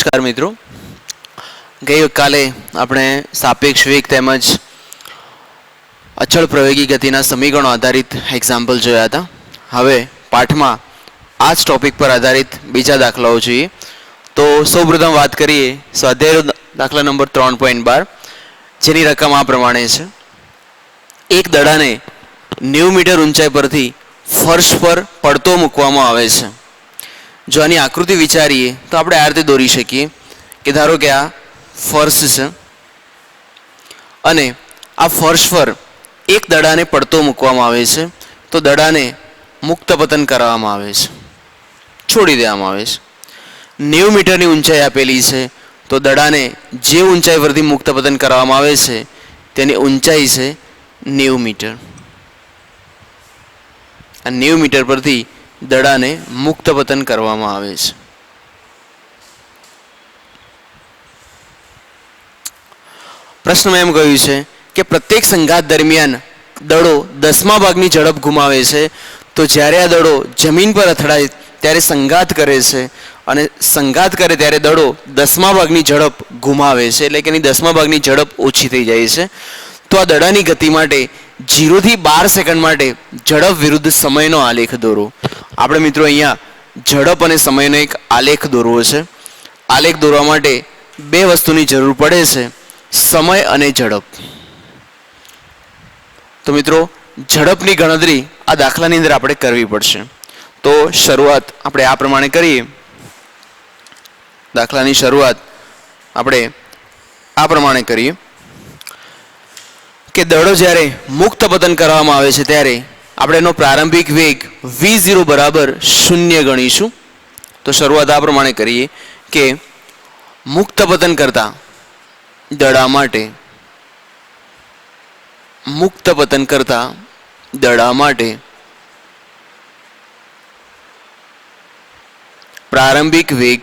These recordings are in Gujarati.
નમસ્કાર મિત્રો, ગઈકાલે આપણે સાપેક્ષ વેગ તેમજ અચળ પ્રવેગી ગતિના સમીકરણો આધારિત એક્ઝામ્પલ જોયા હતા. હવે પાઠમાં આ જ ટોપિક પર આધારિત બીજા દાખલાઓ જોઈએ. તો સૌપ્રથમ વાત કરીએ સ્વાધ્યાય દાખલા નંબર 3.12, જેની રકમ આ પ્રમાણે છે. એક દડાને 90 મીટર ઊંચાઈ પરથી ફર્શ પર પડતો મૂકવામાં આવે છે. જો આની આકૃતિ વિચારીએ તો આપણે આ રીતે દોરી શકીએ કે ધારો કે આ ફર્શ છે અને આ ફર્શ પર એક દડાને પડતો મૂકવામાં આવે છે. તો દડાને મુક્ત પતન કરવામાં આવે છે, છોડી દેવામાં આવે છે. 90 મીટરની ઊંચાઈ આપેલી છે, તો દડાને જે ઊંચાઈ પરથી મુક્ત પતન કરવામાં આવે છે તેની ઊંચાઈ છે 90 મીટર. આ 90 મીટર પરથી દડાને મુક્ત પતન કરવામાં આવે છે. પ્રશ્નમાં એમ કહ્યું છે કે પ્રત્યેક સંઘાત દરમિયાન દડો 10મા ભાગની ઝડપ ગુમાવે છે. તો જ્યારે આ દડો જમીન પર અથડાય ત્યારે સંઘાત કરે છે અને સંઘાત કરે ત્યારે દડો 10મા ભાગની ઝડપ ગુમાવે છે, એટલે કે એની 10મા ભાગની ઝડપ ઓછી થઈ જાય છે. તો આ દડાની ગતિ માટે 0 થી 12 સેકન્ડ માટે ઝડપ વિરુદ્ધ સમયનો આલેખ દોરો. આપણે મિત્રો અહીંયા ઝડપ અને સમયનો એક આલેખ દોરવો છે. આલેખ દોરવા માટે બે વસ્તુની જરૂર પડે છે, સમય અને ઝડપ. તો મિત્રો ઝડપની ગણતરી આ દાખલાની અંદર આપણે કરવી પડશે. તો શરૂઆત આપણે આ પ્રમાણે કરીએ. દાખલાની શરૂઆત આપણે આ પ્રમાણે કરીએ કે દડો જ્યારે મુક્ત પતન કરવામાં આવે છે ત્યારે આપણે એનો પ્રારંભિક વેગ v0 બરાબર 0 ગણીશું. તો શરૂઆત આ પ્રમાણે કરીએ કે મુક્ત પતન કરતા દડા માટે પ્રારંભિક વેગ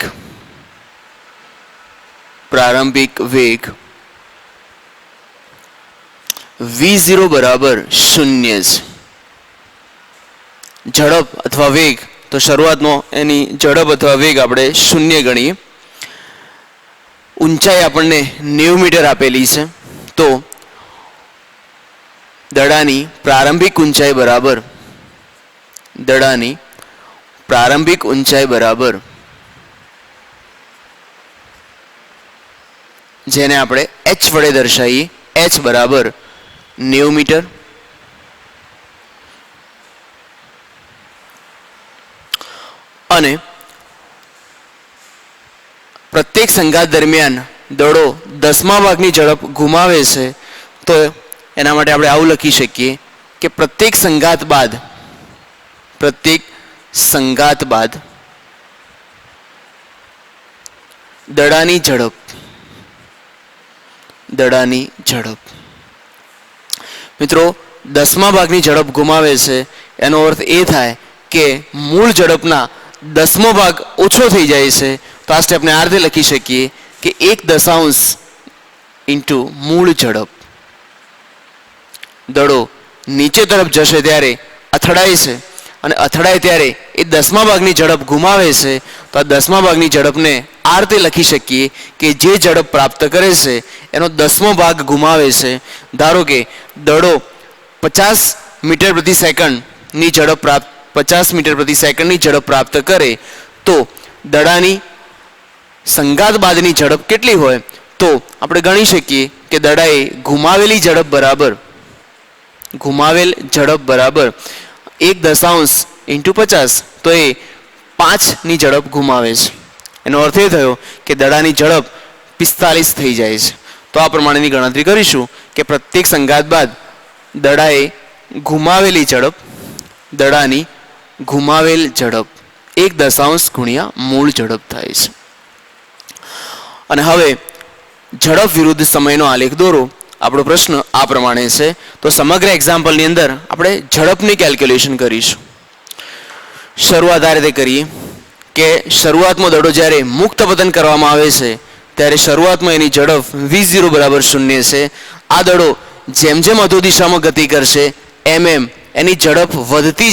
v0 બરાબર 0 છે. ઝડપ અથવા વેગ, તો શરૂઆતમાં એની ઝડપ અથવા વેગ આપણે 0 ગણીએ. ઊંચાઈ આપણને 90 મીટર આપેલી છે, તો દડાની પ્રારંભિક ઊંચાઈ બરાબર જેને આપણે h વડે દર્શાવીએ, h બરાબર 90 મીટર. અને પ્રત્યેક સંઘાત દરમિયાન દડો 10મા ભાગની ઝડપ ગુમાવે છે. તો એના માટે આપણે આવું લખી શકીએ કે પ્રત્યેક સંઘાત બાદ દડાની ઝડપ. મિત્રો 10મા ભાગની ઝડપ ગુમાવે છે એનો અર્થ એ થાય કે મૂળ ઝડપના 10મો ભાગ ઓછો થઈ જાય છે. તો આ સ્ટેપને આ રીતે લખી શકીએ કે 1/10 ઇન્ટુ મૂળ ઝડપ. દડો નીચે તરફ જશે ત્યારે અથડાય છે અને અથડાય ત્યારે એ 10મા ભાગની ઝડપ ગુમાવે છે. તો આ 10મા ભાગની ઝડપને આ રીતે લખી શકીએ કે જે ઝડપ પ્રાપ્ત કરે છે એનો 10મો ભાગ ગુમાવે છે. ધારો કે દડો 50 મીટર પ્રતિ સેકન્ડની ઝડપ પ્રાપ્ત કરે, તો દડાની સંઘાત બાદની ઝડપ કેટલી હોય? તો આપણે ગણી શકીએ કે દડાએ ગુમાવેલ ઝડપ બરાબર 1/10 ઇન્ટુ 50, તો એ 5ની ઝડપ ગુમાવે છે. એનો અર્થ એ થયો કે દડાની ઝડપ 45 થઈ જાય છે. તો આ પ્રમાણેની ગણતરી કરીશું કે પ્રત્યેક સંઘાત બાદ દડાની ગુમાવેલ ઝડપ 1/10 ગુણ્યા મૂળ ઝડપ થાય છે. અને હવે ઝડપ વિરુદ્ધ સમયનો આલેખ દોરો. આપણો પ્રશ્ન આ પ્રમાણે છે. તો સમગ્ર એક્ઝામ્પલની અંદર આપણે ઝડપની કેલ્ક્યુલેશન કરીશું. શરૂઆત આ રીતે કરીએ કે શરૂઆતમાં દડો જ્યારે મુક્ત પતન કરવામાં આવે છે ત્યારે શરૂઆતમાં એની ઝડપ v0 બરાબર 0 છે. આ દડો જેમ જેમ અધો દિશામાં ગતિ કરશે એમ એની ઝડપ વધતી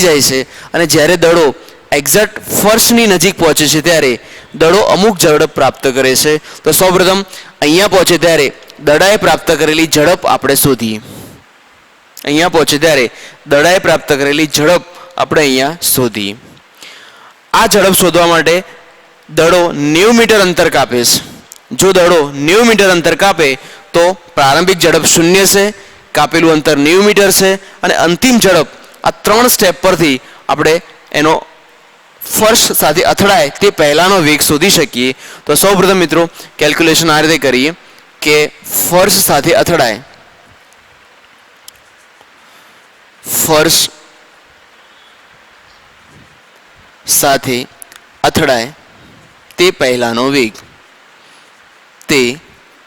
જાય છે અને જ્યારે દડો એક્ઝેક્ટ ફર્શની નજીક પહોંચે છે ત્યારે દડો અમુક ઝડપ પ્રાપ્ત કરે છે. તો સૌપ્રથમ અહીંયા પહોંચે ત્યારે દડાએ પ્રાપ્ત કરેલી ઝડપ આપણે શોધીએ. અહીંયા પહોંચે ત્યારે દડાએ પ્રાપ્ત કરેલી ઝડપ આપણે અહીંયા શોધીએ. આ ઝડપ શોધવા માટે દડો 90 મીટર અંતર કાપે છે. જો દડો 90 મીટર અંતર કાપે તો પ્રારંભિક ઝડપ 0 છે, કાપેલું અંતર 90 મીટર છે, અને અંતિમ ઝડપ આ 3 સ્ટેપ પરથી આપણે એનો ફર્શ સાથે અથડાય તે પહેલાનો વેગ શોધી શકીએ. તો સૌપ્રથમ મિત્રો કેલ્ક્યુલેશન આ રીતે કરીએ કે ફર્શ સાથે અથડાય, ફર્શ સાથે અથડાય તે પહેલાનો વેગ, તે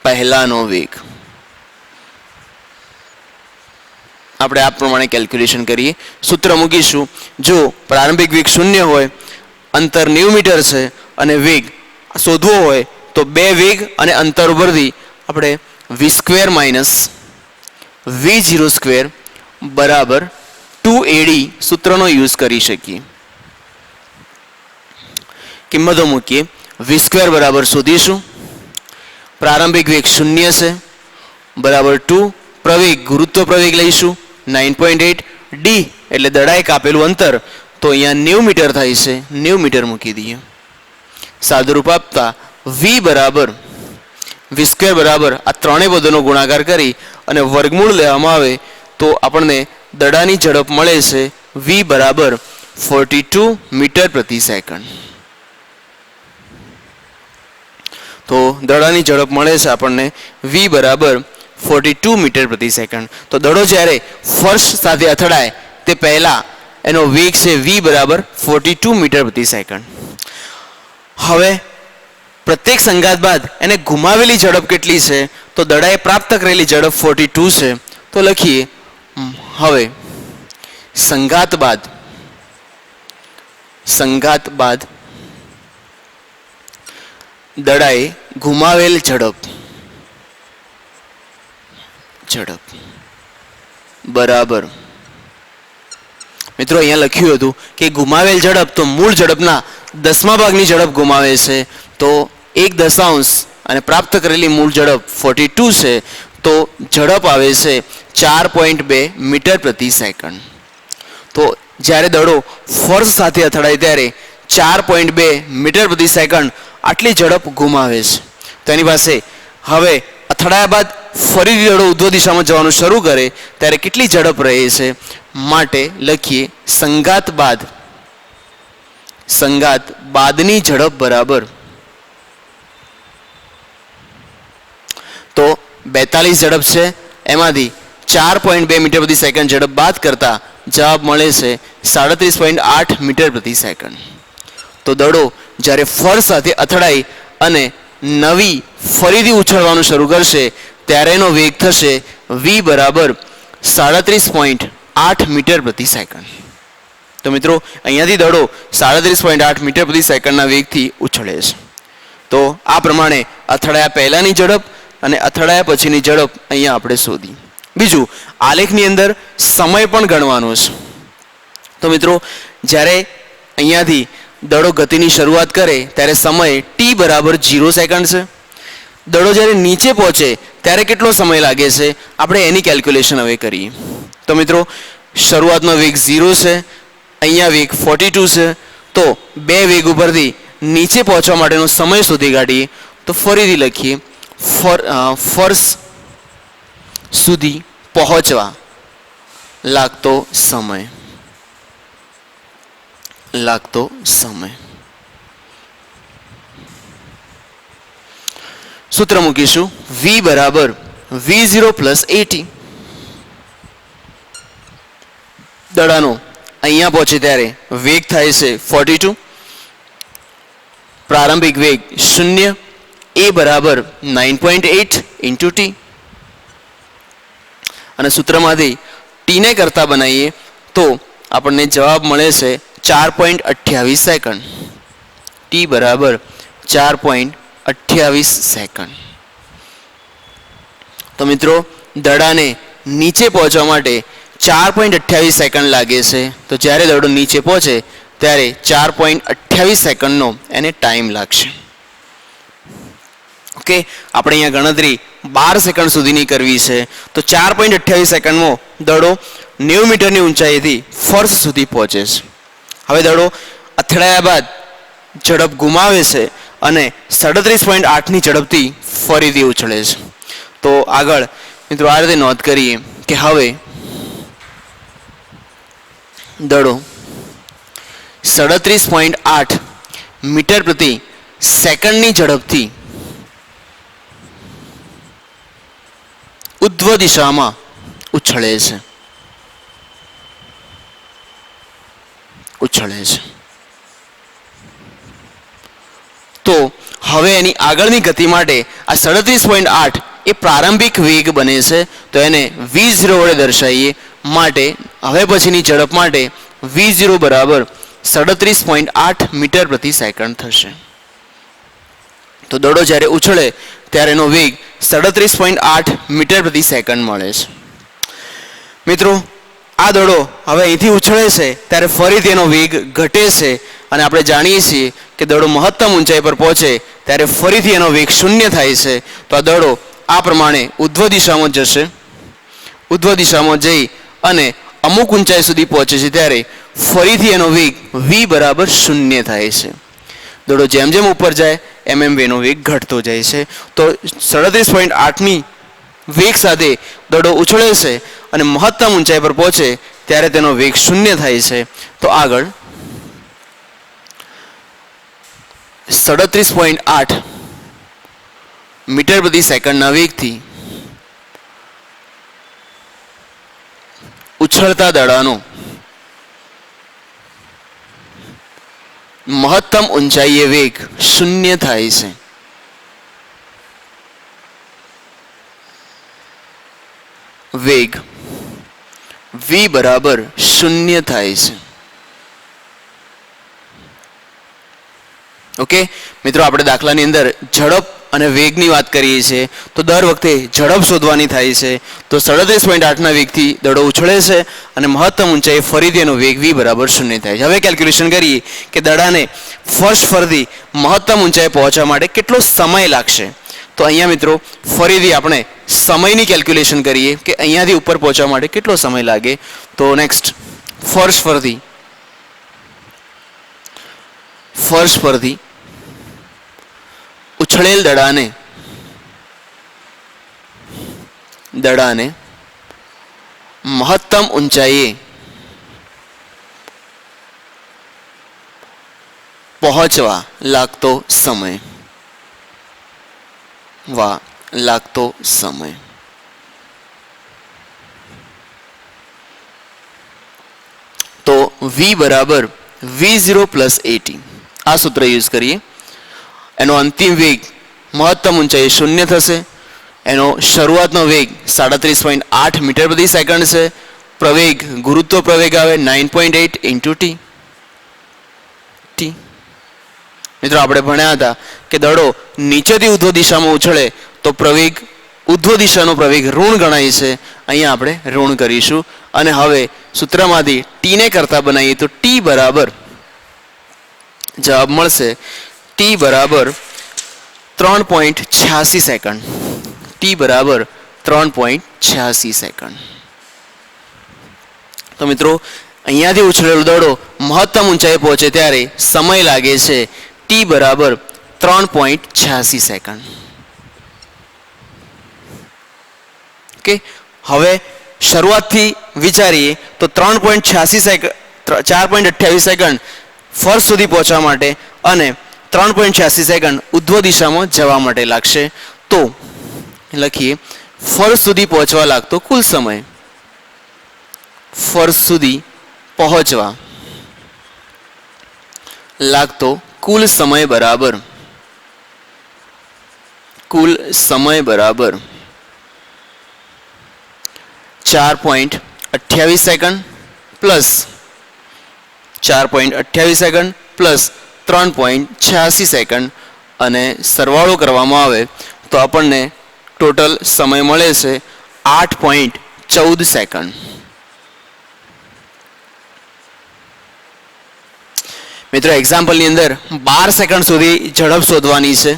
પહેલાનો વેગ આપણે આ પ્રમાણે કેલ્ક્યુલેશન કરીએ. સૂત્ર મૂકીશું. જો પ્રારંભિક વેગ 0 હોય, અંતર 90 મીટર છે અને વેગ શોધવો હોય તો બે વેગ અને અંતર ઉપરથી આપણે v² માઇનસ v0² બરાબર 2AD સૂત્રનો યુઝ કરી શકીએ. કિંમતો મૂકીએ. v² બરાબર શોધીશું. પ્રારંભિક વેગ 0 છે બરાબર 2, પ્રવેગ ગુરુત્વ પ્રવેગ લઈશું 9.8, d એટલે દડાએ કાપેલું અંતર તો અહીંયા 90 મીટર થાય છે, 90 મીટર મૂકી દઈએ. સાદુરૂપ આપતા v બરાબર v² બરાબર આ ત્રણેય પદોનો ગુણાકાર કરી અને વર્ગમૂળ લેવામાં આવે તો આપણને દડાની ઝડપ મળે છે v બરાબર 42 મીટર પ્રતિ સેકન્ડ. તો દડાની ઝડપ મળે છે આપણને v બરાબર 42 મીટર પ્રતિ સેકન્ડ. તો દડો જ્યારે ફર્શ સાથે અથડાય તે પહેલા એનો વેગ છે v બરાબર 42 મીટર પ્રતિ સેકન્ડ. હવે પ્રત્યેક સંઘાત બાદ એને ગુમાવેલી ઝડપ કેટલી છે તો દડાએ પ્રાપ્ત કરેલી ઝડપ 42 છે. તો લખીએ હવે સંઘાત બાદ દડાએ ગુમાવેલ ઝડપ બરાબર, મિત્રો અહીંયા લખ્યું હતું કે ગુમાવેલ ઝડપ તો મૂળ ઝડપના 10મા ભાગની ઝડપ ગુમાવે છે, તો 1 અને પ્રાપ્ત કરેલી મૂળ ઝડપ 42 છે તો ઝડપ આવે છે 4.2 મીટર પ્રતિ સેકન્ડ. તો જ્યારે દડો ફર્શ સાથે અથડાય ત્યારે 4.2 મીટર પ્રતિ સેકન્ડ આટલી ઝડપ ગુમાવે છે. તો એની પાસે હવે અથડાયા બાદ ફરીથી દડો ઉધ્વ દિશામાં જવાનું શરૂ કરે ત્યારે કેટલી ઝડપ રહે છે માટે લખીએ સંઘાત બાદની ઝડપ બરાબર, તો 42 ઝડપ છે એમાંથી 4.2 મીટર પ્રતિ સેકન્ડ ઝડપ બાદ કરતા જવાબ મળે છે 37.8 મીટર પ્રતિ સેકન્ડ. તો દડો જ્યારે ફર્શ સાથે અથડાઈ અને નવી ફરીથી ઉછળવાનું શરૂ કરશે ત્યારે એનો વેગ થશે v બરાબર 37.8 મીટર પ્રતિ સેકન્ડ. તો મિત્રો અહીંયાથી દડો 37.8 મીટર પ્રતિ સેકન્ડના વેગથી ઉછળે છે. તો આ પ્રમાણે અથડાયા પહેલાની ઝડપ અને અથડાયા પછીની ઝડપ અહીંયા આપણે શોધી. બીજું, આલેખની અંદર સમય પણ ગણવાનો છે. તો મિત્રો જ્યારે અહીંયાથી દડો ગતિની શરૂઆત કરે ત્યારે સમય t બરાબર 0 સેકન્ડ છે. દડો જ્યારે નીચે પહોંચે ત્યારે કેટલો સમય લાગે છે આપણે એની કેલ્ક્યુલેશન હવે કરીએ. તો મિત્રો શરૂઆતનો વેગ 0 છે, અહીંયા વેગ 42 છે, તો બે વેગ ઉપરથી નીચે પહોંચવા માટેનો સમય શોધી કાઢીએ. તો ફરીથી લખીએ ફર્શ સુધી પહોંચવા લાગતો સમય. સૂત્ર મૂકીશું v બરાબર v0 પ્લસ 80. દડાનો અહીંયા પહોંચે ત્યારે વેગ થાય છે 42, પ્રારંભિક વેગ 0, a બરાબર 9.8 ઇન્ટુ t, અને સૂત્રમાંથી t ને કરતા બનાવીએ તો આપણને જવાબ મળે છે 4.28 સેકન્ડ. t બરાબર 4.28 સેકન્ડ. તો મિત્રો દડાને નીચે પહોંચવા માટે 4.28 સેકન્ડ લાગે છે. તો જ્યારે દડો નીચે પહોંચે ત્યારે 4.28 સેકન્ડનો એને ટાઈમ લાગશે. ઓકે, આપણે અહીંયા ગણતરી 12 સેકન્ડ સુધીની કરવી છે. તો 4.28 સેકન્ડમાં દડો 90 મીટરની ઊંચાઈથી ફર્સ્ટ સુધી પહોંચે છે. હવે દડો અથડાયા બાદ ઝડપ ગુમાવે છે અને 37.8ની ઝડપથી ફરીથી ઉછળે છે. તો આગળ મિત્રો આ રીતે નોંધ કરીએ કે હવે દડો 37.8 મીટર પ્રતિ સેકન્ડની ઝડપથી ઉધ્વ દિશામાં ઉછળે છે. તો હવે એની આગળની ગતિ માટે આ 37.8 એ પ્રારંભિક વેગ બને છે. તો એને v0 વડે દર્શાવીએ. માટે હવે પછીની ઝડપ માટે v0 બરાબર 37.8 મીટર પ્રતિ સેકન્ડ થશે. તો દડો જ્યારે ઉછળે ત્યારે એનો વેગ 37.8 મીટર પ્રતિ સેકન્ડ મળે છે. મિત્રો આ દડો હવે અહીંથી ઉછળે છે ત્યારે ફરીથી એનો વેગ ઘટે છે અને આપણે જાણીએ છીએ કે દડો મહત્તમ ઊંચાઈ પર પહોંચે ત્યારે ફરીથી એનો વેગ શૂન્ય થાય છે. તો આ દડો આ પ્રમાણે ઉધ્વ દિશામાં જશે. ઉધ્વ દિશામાં જઈ અને અમુક ઊંચાઈ સુધી પહોંચે છે ત્યારે ફરીથી એનો વેગ v બરાબર શૂન્ય થાય છે. દડો જેમ જેમ ઉપર જાય એમ એમ એનો વેગ ઘટતો જાય છે. તો 37.8ની વેગ સાથે દડો ઉછળે છે અને મહત્તમ ઊંચાઈ પર પહોંચે ત્યારે તેનો વેગ શૂન્ય થાય છે. તો આગળ 37.8 મીટર પ્રતિ સેકન્ડના વેગથી ઉછળતા દડાનો મહત્તમ ઊંચાઈએ વેગ શૂન્ય થાય છે. વેગ v બરાબર શૂન્ય થાય છે. ઓકે મિત્રો, આપણે દાખલાની અંદર ઝડપ અને વેગની વાત કરીએ છીએ. તો દર વખતે ઝડપ શોધવાની થાય છે. તો 37.8ના વેગથી દડો ઉછળે છે અને મહત્તમ ઊંચાઈ ફરીથી એનો વેગ v બરાબર શૂન્ય થાય છે. હવે કેલ્ક્યુલેશન કરીએ કે દડાને ફર્સ્ટ ફરથી મહત્તમ ઊંચાઈ પહોંચવા માટે કેટલો સમય લાગશે. તો અહીંયા મિત્રો ફરીથી આપણે સમયની કેલ્ક્યુલેશન કરીએ કે અહીંયાથી ઉપર પહોંચવા માટે કેટલો સમય લાગે. તો નેક્સ્ટ ફર્સ્ટ ફરથી ઉછળેલ દડાને મહત્તમ ઊંચાઈએ પહોંચવા લાગતો સમય તો v બરાબર v0 પ્લસ 80 આ સૂત્ર યુઝ કરીએ. એનો અંતિમ વેગ મહત્તમ ઊંચાઈ શૂન્ય થશે. એનો શરૂઆતનો વેગ 37.8 મીટર પ્રતિ સેકન્ડ છે. પ્રવેગ ગુરુત્વ પ્રવેગ આવે 9.8 ઇન્ટુ ટી. મિત્રો આપણે ભણ્યા હતા કે દડો નીચેથી ઉધ્વ દિશામાં ઉછળે તો પ્રવેગ ઉધ્વ દિશાનો પ્રવેગ ઋણ ગણાય છે. અહીંયા આપણે ઋણ કરીશું અને હવે સૂત્રમાંથી ટીને કરતા બનાવીએ તો ટી બરાબર જવાબ મળશે t બરાબર 3.86 સેકન્ડ. t બરાબર 3.86 સેકન્ડ. તો મિત્રો અહીંયાથી ઉછળેલો દડો મહત્તમ ઊંચાઈ પહોંચે ત્યારે સમય લાગે છે t બરાબર 3.86 સેકન્ડ. ઓકે, હવે શરૂઆતથી વિચારીએ તો 3.86 સેકન્ડ 4.28 સેકન્ડ ફર્સ્ટ સુધી પહોંચવા માટે અને 3.86 સેકન્ડ ઉધ્વ દિશામાં જવા માટે લાગશે. તો લખીએ ફર્સ્ટ સુધી પહોંચવા લાગતો કુલ સમય. ફર્સ્ટ સુધી પહોંચવા લાગતો કુલ સમય બરાબર 4.28 સેકન્ડ પ્લસ 3.86 સેકન્ડ અને સરવાળો કરવામાં આવે તો આપણને ટોટલ સમય મળે છે 8.14 સેકન્ડ. મિત્રો એક્ઝામ્પલની અંદર 12 સેકન્ડ સુધી ઝડપ શોધવાની છે.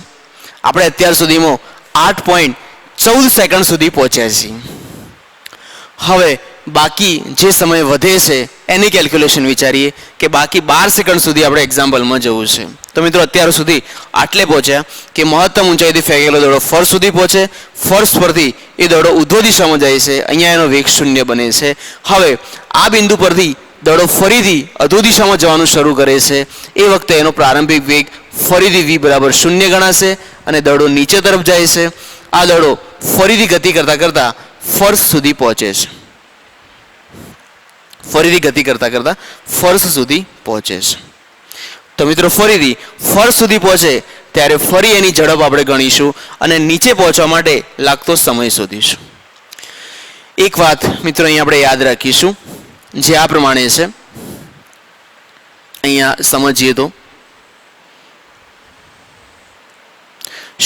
આપણે અત્યાર સુધીમાં 8.14 સેકન્ડ સુધી પહોંચ્યા છીએ. હવે બાકી જે સમય વધે છે એની કેલ્ક્યુલેશન વિચારીએ કે બાકી 12 સેકન્ડ સુધી આપણે એક્ઝામ્પલમાં જવું છે. તો મિત્રો અત્યાર સુધી આટલે પહોંચ્યા કે મહત્તમ ઊંચાઈથી ફેંકેલો દડો ફર્શ સુધી પહોંચે, ફર્શ પરથી એ દડો ઉધ્વ દિશામાં જાય છે, અહીંયા એનો વેગ 0 બને છે. હવે આ બિંદુ પરથી દડો ફરીથી અધો દિશામાં જવાનું શરૂ કરે છે. એ વખતે એનો પ્રારંભિક વેગ ફરીથી v બરાબર 0 ગણાશે અને દડો નીચે તરફ જાય છે. આ દડો ફરીથી ગતિ કરતાં કરતાં ફર્શ સુધી પહોંચે છે. ફરીથી ગતિ કરતાં કરતાં ફર્શ સુધી પહોંચે છે. તો મિત્રો ફરીથી ફર્શ સુધી પહોંચે ત્યારે ફરી એની ઝડપ આપણે ગણીશું અને નીચે પહોંચવા માટે લાગતો સમય શોધીશું. એક વાત મિત્રો અહીં આપણે યાદ રાખીશું જે આ પ્રમાણે છે. અહીંયા સમજીએ તો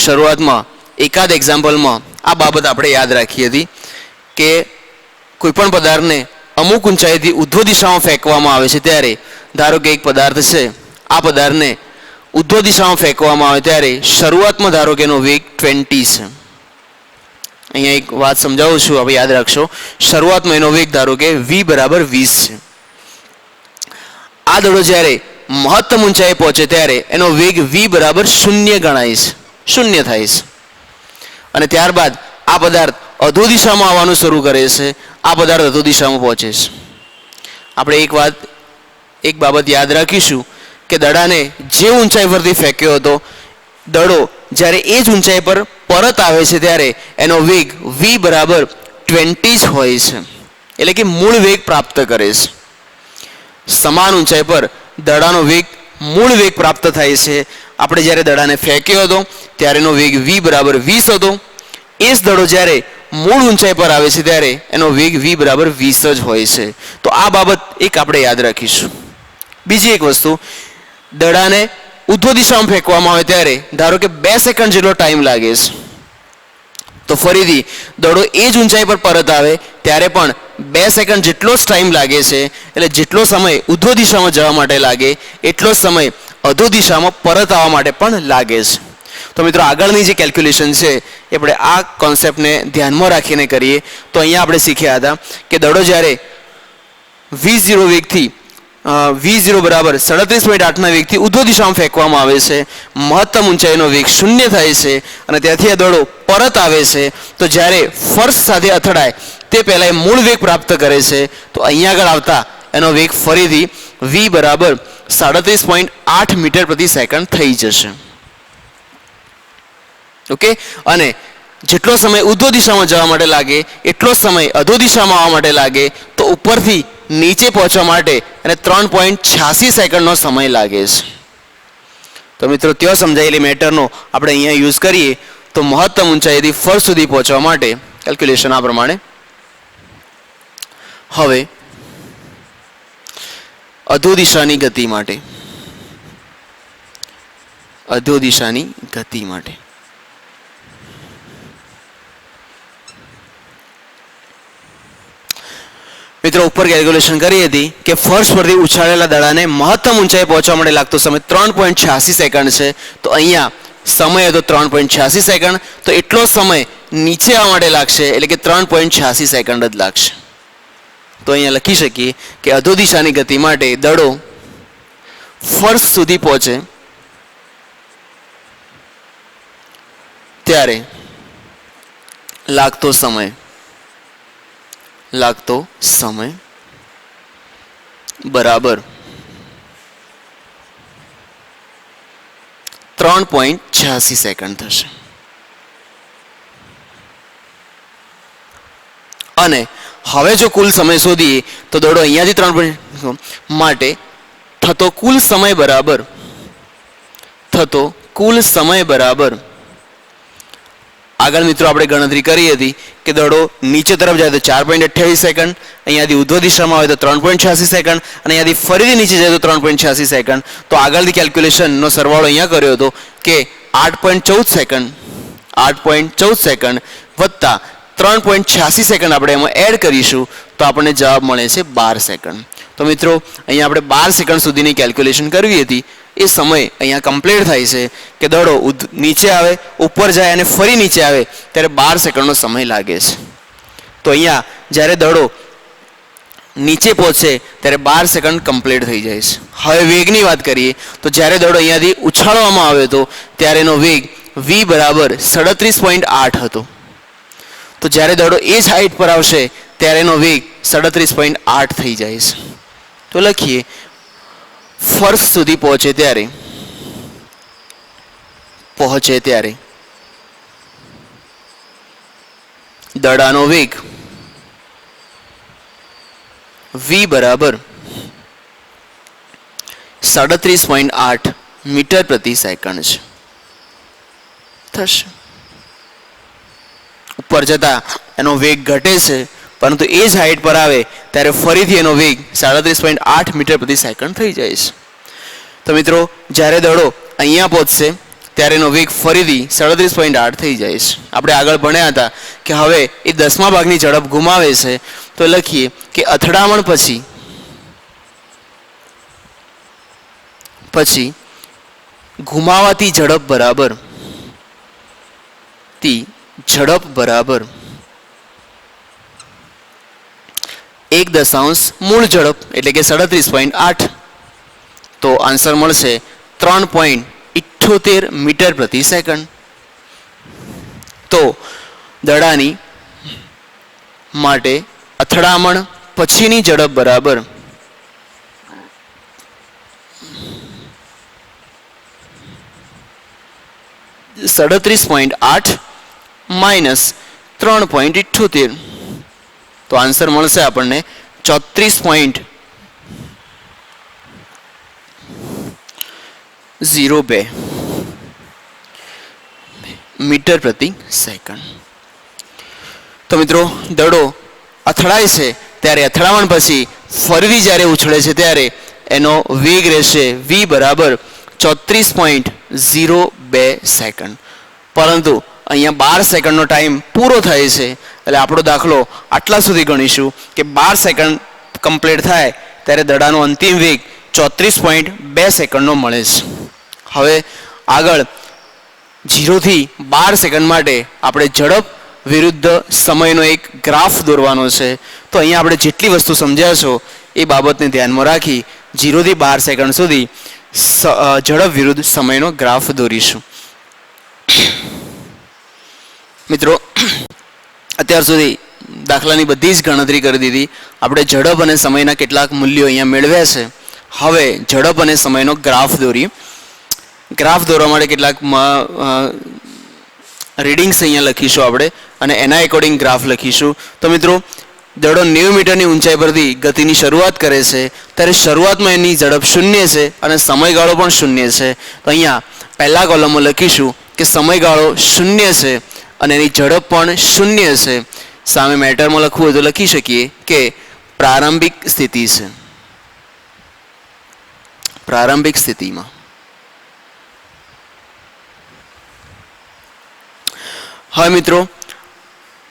શરૂઆતમાં એકાદ એક્ઝામ્પલમાં આ બાબત આપણે યાદ રાખી હતી કે કોઈપણ પદાર્થને અમુક ઊંચાઈથી ઉધ્વ દિશામાં ફેંકવામાં આવે છે ત્યારે ધારો કે એક પદાર્થ છે, આ પદાર્થને ઉધ્વ દિશામાં ફેંકવામાં આવે ત્યારે શરૂઆતમાં ધારો કે એનો વેગ 20 છે. અહીંયા એક વાત સમજાવું છું, આપણે યાદ રાખશો. શરૂઆતમાં એનો વેગ ધારો કે v બરાબર 20 છે. આ દડો જ્યારે મહત્તમ ઊંચાઈએ પહોંચે ત્યારે એનો વેગ v બરાબર 0 ગણાય છે, 0 થાય છે. અને ત્યારબાદ આ પદાર્થ અધો દિશામાં આવવાનું શરૂ કરે છે. આ પદાર્થ અધો દિશામાં પહોંચે છે. આપણે એક બાબત યાદ રાખીશું કે દડાને જે ઊંચાઈ પરથી ફેંક્યો હતો દડો જ્યારે એ જ ઊંચાઈ પર પરત આવે છે ત્યારે એનો વેગ v બરાબર 20 જ હોય છે, એટલે કે મૂળ વેગ પ્રાપ્ત કરે છે. સમાન ઊંચાઈ પર દડાનો વેગ મૂળ વેગ પ્રાપ્ત થાય છે. આપણે જ્યારે દડાને ફેંક્યો હતો ત્યારે એનો વેગ v બરાબર 20 હતો. એ જ દડો જ્યારે મૂળ ઊંચાઈ પર આવે છે ત્યારે એનો વેગ v બરાબર 20 જ હોય છે. તો આ બાબત એક આપણે યાદ રાખીશું. બીજી એક વસ્તુ, દડાને ઉધ્વ દિશામાં ફેંકવામાં આવે ત્યારે ધારો કે 2 સેકન્ડ જેટલો ટાઈમ લાગે છે. તો ફરીથી દડો એ જ ઊંચાઈ પર પરત આવે ત્યારે પણ 2 સેકન્ડ જેટલો જ ટાઈમ લાગે છે. એટલે જેટલો સમય ઉધ્વ દિશામાં જવા માટે લાગે એટલો જ સમય અધો દિશામાં પરત આવવા માટે પણ લાગે છે. તો મિત્રો આગળની જે કેલ્ક્યુલેશન છે એ આપણે આ કોન્સેપ્ટને ધ્યાનમાં રાખીને કરીએ. તો અહીંયા આપણે શીખ્યા હતા કે દડો જ્યારે v0 વેગથી v0 બરાબર 37.8ના વેગથી ઉધ્વ દિશામાં ફેંકવામાં આવે છે. મહત્તમ ઊંચાઈનો વેગ 0 થાય છે અને ત્યાંથી આ દડો પરત આવે છે. તો જ્યારે ફર્શ સાથે અથડાય તે પહેલાં મૂળ વેગ પ્રાપ્ત કરે છે. તો અહીંયા આગળ આવતા એનો વેગ ફરીથી v બરાબર 37.8 મીટર પ્રતિ સેકન્ડ થઈ જશે. ઓકે, અને જેટલો સમય ઉધ્વ દિશામાં જવા માટે લાગે એટલો સમય અધો દિશામાં આવવા માટે લાગે તો ઉપરથી નીચે પહોંચવા માટે અને 3.86 સેકન્ડનો સમય લાગે છે. તો મિત્રો ત્યાં સમજાયેલી મેટરનો આપણે અહીંયા યુઝ કરીએ તો મહત્તમ ઊંચાઈથી ફર્શ સુધી પહોંચવા માટે કેલ્ક્યુલેશન આ પ્રમાણે. હવે અધો દિશાની ગતિ માટે મિત્રો ઉપર કેલ્ક્યુલેશન કરી હતી કે ફર્શ પરથી ઉછાળેલા દડાને મહત્તમ ઊંચાઈ પહોંચવા માટે લાગતો સમય 3.86 સેકન્ડ છે. તો અહીંયા સમય હતો 3.86 સેકન્ડ. તો એટલો સમય નીચે આવવા માટે લાગશે એટલે કે 3.86 સેકન્ડ જ લાગશે. તો અહીંયા લખી શકીએ કે અધો દિશાની ગતિ માટે દડો ફર્શ સુધી પહોંચે ત્યારે લાગતો સમય બરાબર 3.86 સેકન્ડ થશે. અને હવે જો કુલ સમય શોધીએ તો દડો અહીંયાથી 3 માટે થતો કુલ સમય બરાબર આગળ મિત્રો આપણે ગણતરી કરી હતી કે દડો નીચે તરફ જાય તો 4.28 સેકન્ડ, અહીંયાથી ઉધ્વ દિશામાં આવે તો 3.86 સેકન્ડ અને અહીંયાથી ફરીથી નીચે જાય તો 3.86 સેકન્ડ. તો આગળથી કેલ્ક્યુલેશનનો સરવાળો અહીંયા કર્યો હતો કે 8.14 સેકન્ડ વત્તા 3.86 સેકન્ડ આપણે એમાં એડ કરીશું તો આપણને જવાબ મળે છે 12 સેકન્ડ. તો તો મિત્રો અહીંયા આપણે 12 સેકન્ડ સુધીની કેલ્ક્યુલેશન કરવી હતી. એ સમય અહીંયા કમ્પ્લીટ થાય છે કે દડો નીચે આવે, ઉપર જાય અને ફરી નીચે આવે ત્યારે 12 સેકન્ડનો સમય લાગે છે. તો અહીંયા જ્યારે દડો નીચે પહોંચે ત્યારે 12 સેકન્ડ કમ્પ્લીટ થઈ જાય છે. હવે વેગની વાત કરીએ તો જ્યારે દડો અહીંયાથી ઉછાળવામાં આવ્યો હતો ત્યારે એનો વેગ v બરાબર 37.8 હતો. તો જ્યારે દડો એ જ હાઈટ પર આવશે ત્યારે એનો વેગ 37.8 થઈ જાય છે. તો લખીએ ફર્સ્ટ સુધી પહોંચે ત્યારે દડાનો વેગ v બરાબર 37.8 મીટર પ્રતિ સેકન્ડ છે થશે. ઉપર જતા એનો વેગ ઘટે છે, પરંતુ એ જ હાઈટ પર આવે ત્યારે ફરીથી એનો વેગ 37.8 મીટર પ્રતિ સેકન્ડ થઈ જાય છે. તો મિત્રો જ્યારે દડો અહીંયા પહોંચશે ત્યારે એનો વેગ ફરીથી 37.8 થઈ જાય છે. આપણે આગળ ભણ્યા હતા કે હવે એ 10મા ભાગની ઝડપ ગુમાવે છે. તો લખીએ કે અથડામણ પછી ગુમાવાતી ઝડપ બરાબર 1 મૂળ ઝડપ એટલે કે 37.8. તો આન્સર મળશે 3.78 મીટર પ્રતિ સેકન્ડ. તો દડાની માટે અથડામણ પછીની ઝડપ બરાબર 37.8 માઇનસ 3.78. તો આન્સર મળશે આપણને 34.02 મીટર પ્રતિ સેકન્ડ. તો મિત્રો દડો અથડાય છે ત્યારે અથડામણ પછી ફરીથી જ્યારે ઉછળે છે ત્યારે એનો વેગ રહેશે v બરાબર 34.02 સેકન્ડ. પરંતુ અહીંયા 12 સેકન્ડનો ટાઈમ પૂરો થાય છે એટલે આપણો દાખલો આટલા સુધી ગણીશું કે 12 સેકન્ડ કમ્પ્લીટ થાય ત્યારે દડાનો અંતિમ વેગ 34.2 સેકન્ડનો મળે છે. હવે આગળ 0 થી 12 સેકન્ડ માટે આપણે ઝડપ વિરુદ્ધ સમયનો એક ગ્રાફ દોરવાનો છે. તો અહીંયા આપણે જેટલી વસ્તુ સમજ્યા છો એ બાબતને ધ્યાનમાં રાખી 0 થી 12 સેકન્ડ સુધી ઝડપ વિરુદ્ધ સમયનો ગ્રાફ દોરીશું. મિત્રો અત્યાર સુધી દાખલાની બધી જ ગણતરી કરી દીધી. આપણે ઝડપ અને સમયના કેટલાક મૂલ્યો અહીંયા મેળવ્યા છે. હવે ઝડપ અને સમયનો ગ્રાફ દોરીએ. ગ્રાફ દોરવા માટે કેટલાક રીડિંગ્સ અહીંયા લખીશું આપણે અને એના એકોર્ડિંગ ગ્રાફ લખીશું. તો મિત્રો દડો 90 મીટરની ઊંચાઈ પરથી ગતિની શરૂઆત કરે છે ત્યારે શરૂઆતમાં એની ઝડપ 0 છે અને સમયગાળો પણ 0 છે. તો અહીંયા પહેલા કોલમમાં લખીશું કે સમયગાળો 0 છે અને એની ઝડપ પણ 0 છે. સામે મેટરમાં લખવું હોય તો લખી શકીએ કે પ્રારંભિક સ્થિતિમાં હવે મિત્રો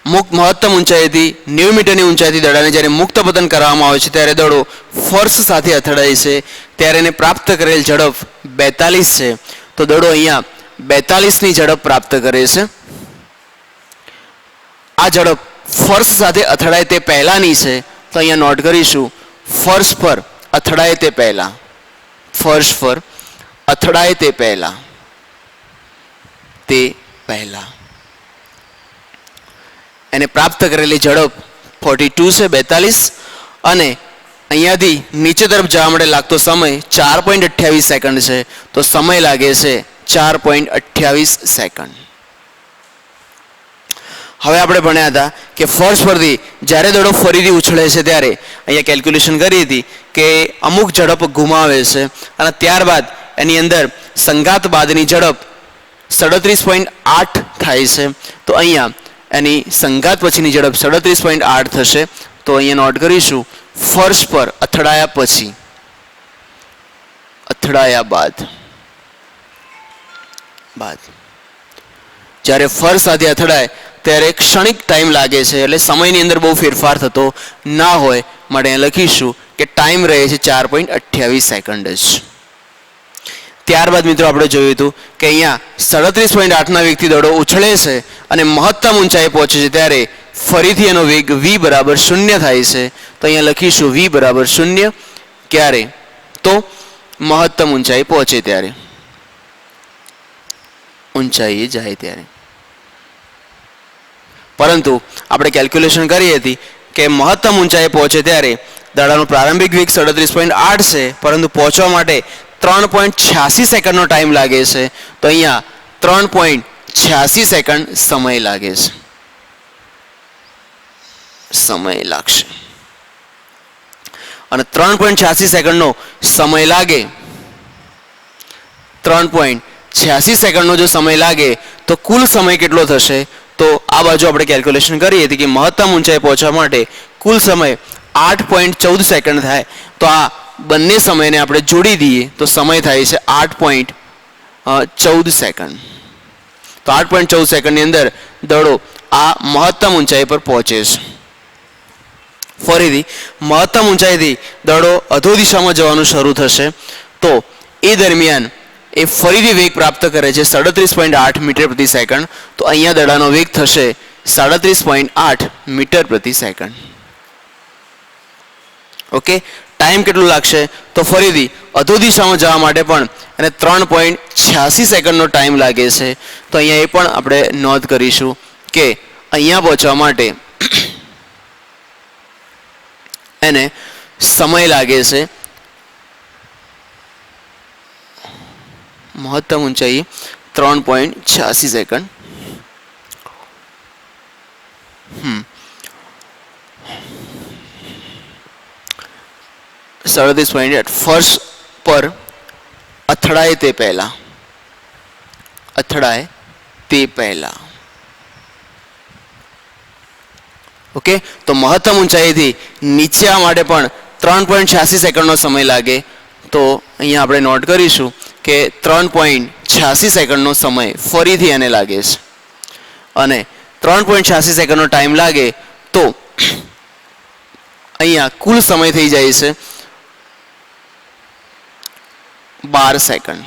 મહત્તમ ઊંચાઈથી 90 મીટરની ઊંચાઈથી દડાને જ્યારે મુક્ત પતન કરવામાં આવે છે ત્યારે દડો ફોર્સ સાથે અથડાય છે ત્યારે એને પ્રાપ્ત કરેલ ઝડપ 42 છે. તો દડો અહીંયા 42ની ઝડપ પ્રાપ્ત કરે છે. આ ઝડપ ફર્શ સાથે અથડાય તે પહેલાની છે. તો અહીંયા નોટ કરીશું ફર્શ પર અથડાય તે પહેલા એને પ્રાપ્ત કરેલી ઝડપ 42 છે 42 અને અહીંયાથી નીચે તરફ જવા માટે લાગતો સમય 4.28 સેકન્ડ છે. તો સમય લાગે છે 4.28 સેકન્ડ. હવે આપણે ભણ્યા હતા કે ફર્શ પરથી જ્યારે દડો ફરીથી ઉછળે છે ત્યારે અહીંયા કેલ્ક્યુલેશન કરી હતી કે અમુક ઝડપ ગુમાવે છે અને ત્યારબાદ એની અંદર સંઘાત બાદની ઝડપ 37.8 થાય છે. તો અહીંયા એની સંઘાત પછીની ઝડપ 37.8 થશે. તો અહીંયા નોટ કરીશું ફર્શ પર અથડાયા બાદ જ્યારે ફર્શ સાથે અથડાય ત્યારે ક્ષણિક ટાઈમ લાગે છે એટલે સમયની અંદર બહુ ફેરફાર થતો ના હોય માટે લખીશું કે ટાઈમ રહે છે 4.28 સેકન્ડ જ. ત્યારબાદ મિત્રો આપણે જોયું હતું કે અહીંયા 37.8ના વેગથી દડો ઉછળે છે અને મહત્તમ ઊંચાઈ પહોંચે છે ત્યારે ફરીથી એનો વેગ v બરાબર 0 થાય છે. તો અહીંયા લખીશું v બરાબર 0 ક્યારે? તો મહત્તમ ઊંચાઈ પહોંચે ત્યારે, ઊંચાઈએ જાય ત્યારે. પરંતુ આપણે કેલ્ક્યુલેશન કરી હતી કે મહત્તમ ઊંચાઈ પહોંચે ત્યારે દડાનો પ્રારંભિક વેગ 37.8 છે, પરંતુ પહોંચવા માટે 3.86 સેકન્ડનો ટાઈમ લાગે છે. તો અહીંયા 3.86 સેકન્ડ સમય લાગે છે, સમય લાગશે. અને 3.86 સેકન્ડનો સમય લાગે, 3.86 સેકન્ડનો જો સમય લાગે તો કુલ સમય કેટલો થશે? તો આ બાજુ આપણે કેલ્ક્યુલેશન કરી હતી કે મહત્તમ ઊંચાઈ પહોંચવા માટે કુલ સમય 8.14 સેકન્ડ થાય. તો આ બંને સમયને આપણે જોડી દઈએ તો સમય થાય છે 8.14 સેકન્ડ. તો 8.14 સેકન્ડની અંદર દડો આ મહત્તમ ઊંચાઈ પર પહોંચે છે. ફરીથી મહત્તમ ઊંચાઈથી દડો અધો દિશામાં જવાનું શરૂ થશે. તો એ દરમિયાન એ ફરીથી વેગ પ્રાપ્ત કરે છે 37.8 મીટર પ્રતિ સેકન્ડ. તો અહીંયા દડાનો વેગ થશે 37.8 મીટર પ્રતિ સેકન્ડ. ઓકે, ટાઈમ કેટલો લાગશે? તો ફરીથી અધો દિશામાં જવા માટે પણ અને 3.86 સેકન્ડનો ટાઈમ લાગે છે. તો અહીંયા એ પણ આપણે નોંધ કરીશું કે અહીંયા પહોંચવા માટે એને સમય લાગે છે મહત્તમ ઊંચાઈ 3.86 સેકન્ડ. ફર્શ પર અથડાય તે પહેલા, અથડાય તે પહેલા. ઓકે, તો મહત્તમ ઊંચાઈથી નીચે આવવા માટે પણ 3.86 સેકન્ડનો સમય લાગે. તો અહીંયા આપણે નોટ કરીશું કે 3.86 સેકન્ડનો સમય ફરીથી એને લાગે છે. અને 3.86 સેકન્ડનો ટાઈમ લાગે તો અહીંયા કુલ સમય થઈ જાય છે 12 સેકન્ડ.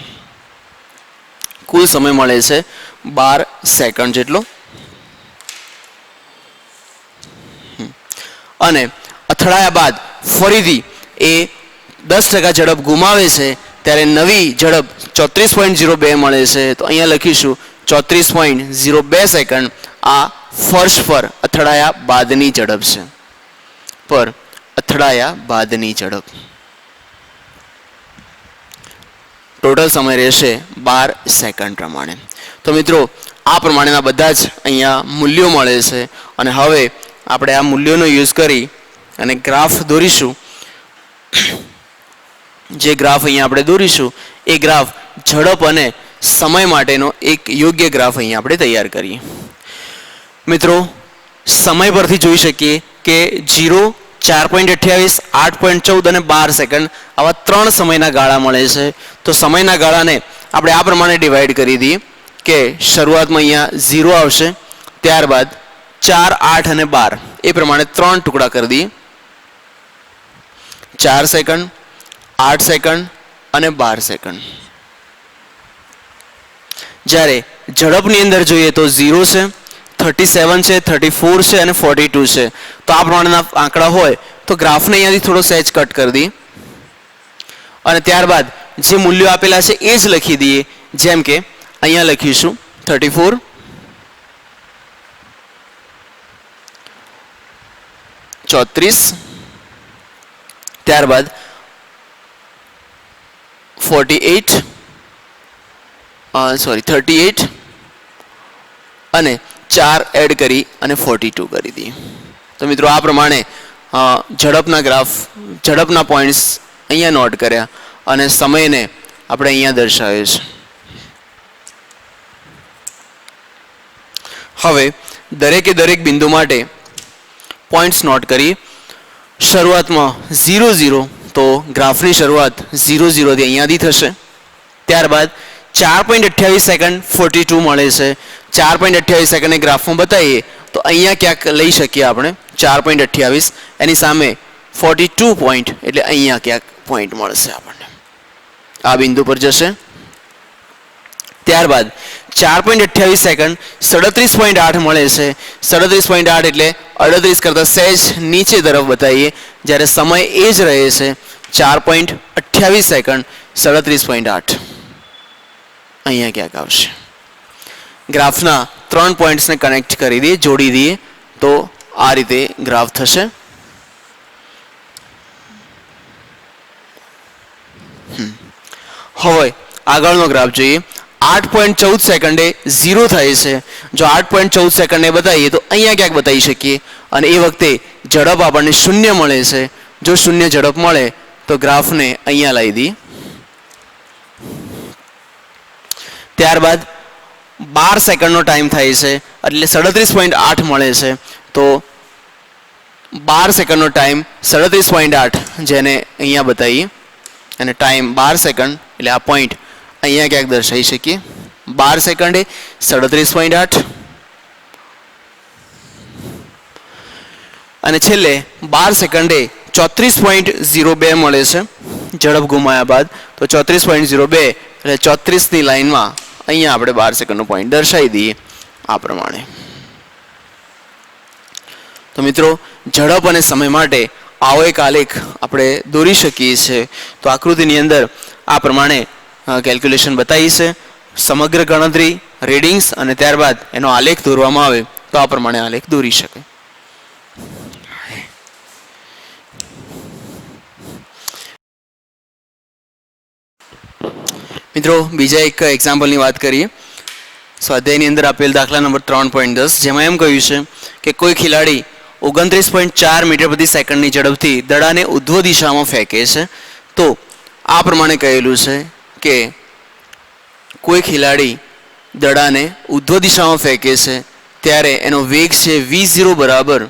કુલ સમય મળે છે 12 સેકન્ડ જેટલો. અને અથડાયા બાદ ફરીથી એ 10% ઝડપ ગુમાવે છે ત્યારે નવી ઝડપ 34.02 મળે છે. તો અહીંયા લખીશું 34.02 સેકન્ડ આ ફર્શ પર અથડાયા બાદની ઝડપ છે, પર અથડાયા બાદની ઝડપ. ટોટલ સમય રહેશે 12 સેકન્ડ પ્રમાણે. તો મિત્રો આ પ્રમાણેના બધા જ અહીંયા મૂલ્યો મળે છે. અને હવે આપણે આ મૂલ્યોનો યુઝ કરી અને ગ્રાફ દોરીશું. જે ગ્રાફ અહીંયા આપણે દોરીશું એ ગ્રાફ ઝડપ અને સમય માટેનો એક યોગ્ય ગ્રાફ અહીંયા આપણે તૈયાર કરીએ. મિત્રો સમય પરથી જોઈ શકીએ કે 0, 4.28, 8.14 અને 12 સેકન્ડ આવા 3 સમયના ગાળા મળે છે. તો સમયના ગાળાને આપણે આ પ્રમાણે ડિવાઈડ કરી દઈએ કે શરૂઆતમાં અહીંયા 0 આવશે, ત્યારબાદ 4, 8 અને 12 એ પ્રમાણે 3 ટુકડા કરી દઈએ. 4 સેકન્ડ, 8 સેકન્ડ અને 12 સેકન્ડ. જ્યારે ઝડપની અંદર જોઈએ તો 0 છે, 37 છે, 34 છે અને 42 છે. તો આ પ્રમાણેના આંકડા હોય તો ગ્રાફને અહીંયાથી થોડો સહેજ કટ કરી દઈએ અને ત્યારબાદ જે મૂલ્યો આપેલા છે એ જ લખી દઈએ. જેમ કે અહીંયા લખીશું 34, 34, ત્યારબાદ 38 અને 4 એડ કરી અને 42 કરી દઈએ. તો મિત્રો આ પ્રમાણે ઝડપના ગ્રાફ, ઝડપના પોઈન્ટ્સ અહીંયા નોટ કર્યા અને સમયને આપણે અહીંયા દર્શાવ્યો છે. હવે દરેક બિંદુ માટે પોઈન્ટ્સ નોટ કરીએ. શરૂઆતમાં 0, 0 તો ગ્રાફની શરૂઆત 0, 0 થી અહીંયાથી થશે. ત્યારબાદ 4.28 સેકન્ડ 42 મળે છે. 4.28 સેકન્ડને ગ્રાફમાં બતાવીએ તો અહીંયા ક્યાંક લઈ શકીએ આપણે 4.28, એની સામે 42 પોઈન્ટ એટલે અહીંયા ક્યાંક પોઈન્ટ મળશે આપણને, આ બિંદુ પર જશે. ત્યારબાદ 4.28 સેકન્ડ 37.8 મળે છે. 37.8 એટલે 38 કરતાં સહેજ નીચે તરફ બતાવીએ, જ્યારે સમય એ જ રહે છે 4.28 સેકન્ડ 37.8 અહીંયા ક્યાંક આવશે. ગ્રાફના 3 પોઈન્ટ્સને કનેક્ટ કરી દઈએ, જોડી દઈએ તો આ રીતે ગ્રાફ થશે. હવે આગળનો ગ્રાફ જોઈએ. 8.14 સેકન્ડે 0 થાય છે. જો 8.14 સેકન્ડે બતાવીએ તો અહીંયા ક્યાંક બતાવી શકીએ, અને એ વખતે ઝડપ આપણને શૂન્ય મળે છે. જો શૂન્ય ઝડપ મળે તો ગ્રાફને અહીંયા લાવી દઈએ. ત્યારબાદ 12 સેકન્ડનો ટાઈમ થાય છે, એટલે 37.8 મળે છે. તો 12 સેકન્ડનો ટાઈમ 37.8 જેને અહીંયા બતાવીએ, અને ટાઈમ 12 સેકન્ડ એટલે આ પોઈન્ટ અહીંયા ક્યાંક દર્શાવી શકીએ. 12 સેકન્ડે 37.8 અને છેલ્લે 12 સેકન્ડે 34.02 મળે છે ઝડપ ગુમાયા બાદ. તો 34.02 એટલે 34ની લાઈનમાં અહીંયા આપણે 12 સેકન્ડનો પોઈન્ટ દર્શાવી દઈએ આ પ્રમાણે. તો મિત્રો, ઝડપ અને સમય માટે આવો એક આલેખ આપણે દોરી શકીએ છીએ. તો આકૃતિની અંદર આ પ્રમાણે કેલ્ક્યુલેશન બતાવી છે, સમગ્ર ગણતરી, રીડિંગ્સ અને ત્યારબાદ એનો આલેખ દોરવામાં આવે તો આ પ્રમાણે આલેખ દોરી શકે. મિત્રો, બીજા એક એક્ઝામ્પલની વાત કરીએ. સ્વાધ્યાયની અંદર આપેલ દાખલા નંબર 3.10, જેમાં એમ કહ્યું છે કે કોઈ ખેલાડી 29.4 મીટર પ્રતિ સેકન્ડની ઝડપથી દડાને ઉધ્વ દિશામાં ફેંકે છે. તો આ પ્રમાણે કહેલું છે કે કોઈ ખેલાડી દડાને ઉધ્વ દિશામાં ફેંકે છે ત્યારે એનો વેગ છે v0 બરાબર